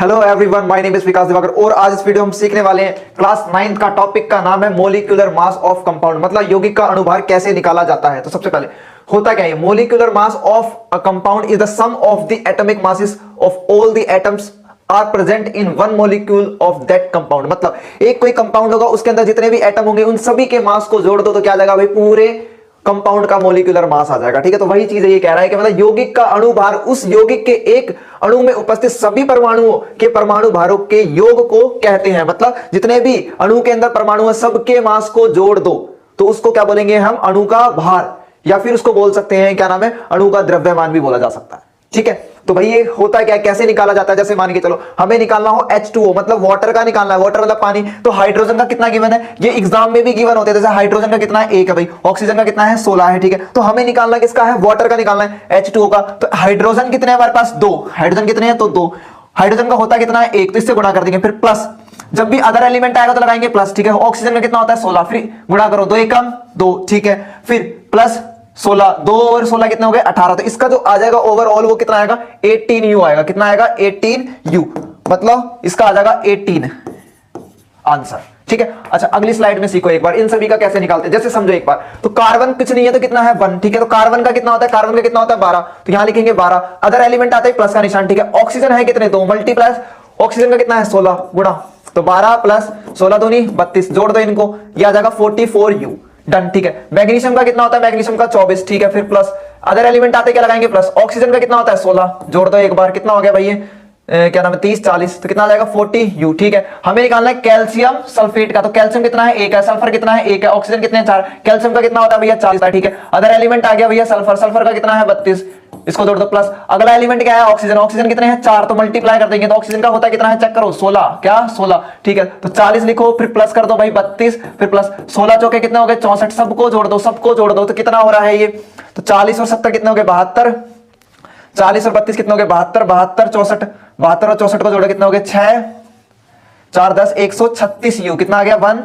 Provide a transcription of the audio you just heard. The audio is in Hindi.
Hello everyone, my name is Vikas Diwakar और आज इस वीडियो हम सीखने वाले हैं क्लास 9 का टॉपिक का नाम है मोलिकुलर मास ऑफ कंपाउंड, मतलब यौगिक का अणुभार कैसे निकाला जाता है। तो सबसे पहले होता क्या है, molecular mass of a compound is the sum of the atomic masses of all the atoms are present in one molecule of that compound. मतलब एक कोई कंपाउंड होगा, उसके अंदर जितने भी एटम होंगे उन सभी के मास को जोड़ दो तो क्या आ जाएगा भाई, पूरे कंपाउंड का मोलिकुलर मास आ जाएगा। ठीक है, तो वही चीज ये कह रहा है कि मतलब यौगिक का अणुभार उस यौगिक के एक अणु में उपस्थित सभी परमाणुओं के परमाणु भारों के योग को कहते हैं। मतलब जितने भी अणु के अंदर परमाणु है सबके मास को जोड़ दो तो उसको क्या बोलेंगे हम, अणु का भार, या फिर उसको बोल सकते हैं क्या नाम है, अणु का द्रव्यमान भी बोला जा सकता है। ठीक है, तो भाई ये होता क्या, कैसे निकाला जाता है। जैसे मान के चलो हमें निकालना हो H2O, मतलब वाटर का निकालना है, वाटर मतलब पानी। तो हाइड्रोजन का कितना गिवन है, ये एग्जाम में भी गिवन होते हैं। जैसे हाइड्रोजन का कितना है, 1 है भाई, ऑक्सीजन का कितना है, 16 है। ठीक है, तो हमें निकालना किसका है, वाटर का निकालना है, H2O का। तो हाइड्रोजन कितने हैं हमारे पास, 2 हाइड्रोजन कितने हैं, तो 2 हाइड्रोजन का होता कितना है, 1, तो इससे गुणा कर देंगे, फिर प्लस, जब भी अदर एलिमेंट आएगा तो लगाएंगे प्लस। ठीक है, ऑक्सीजन का कितना होता है, 16, फिर गुणा करो, 2 एकम 2। ठीक है, फिर प्लस 16, 2 और 16 कितने हो गए, 18। तो इसका जो आ जाएगा ओवरऑल वो कितना आएगा, 18U आएगा। कितना आएगा, 18U, मतलब इसका आ जाएगा 18 आंसर। ठीक है, अच्छा अगली स्लाइड में सीखो एक बार इन सभी का कैसे निकालते हैं। जैसे समझो एक बार, तो कार्बन कुछ नहीं है तो कितना है, 1। ठीक है, तो कार्बन का कितना होता है, कार्बन का कितना होता है, 12, तो यहां लिखेंगे 12। अदर एलिमेंट आता है प्लस का निशान। ठीक है, ऑक्सीजन है कितने, 2, मल्टीप्लस ऑक्सीजन का कितना है, 16 गुणा, तो 12 प्लस 16 दूनी 32, जोड़ दो इनको, यह आ जाएगा 44U, डन। ठीक है, मैग्नीशियम का कितना होता है, मैग्नीशियम का 24। ठीक है, फिर प्लस अदर एलिमेंट आते क्या लगाएंगे प्लस, ऑक्सीजन का कितना होता है, 16, जोड़ दो एक बार, कितना हो गया भाई ये क्या नाम है, 30 40, तो कितना आ जाएगा 40U। ठीक है, हमें निकालना है कैल्शियम सल्फेट का। तो कैल्शियम कितना है, 1 है, सल्फर कितना है, 1 है, ऑक्सीजन कितने हैं, 4, कैल्शियम का कितना होता है भैया, 40। ठीक है, अदर एलिमेंट आ गया भैया सल्फर, सल्फर का कितना है, 32, इसको जोड़ दो प्लस, अगला एलिमेंट क्या है, ऑक्सीजन, ऑक्सीजन कितने हैं, 4, तो मल्टीप्लाई कर देंगे तो ऑक्सीजन का होता है कितना है, चेक करो, 16, क्या 16। ठीक है, तो 40 लिखो, फिर प्लस कर दो भाई 32, फिर प्लस 16 चौके कितने हो गए, 64, सबको जोड़ दो, सबको जोड़ दो तो कितना हो रहा है ये, तो 40 और 70 कितने हो गए, 72, 40 और 32 कितने हो गए, 72, 72 64, 72 और 64 को जोड़ो कितने हो गए, 6 4 10 136U, कितना आ गया 1।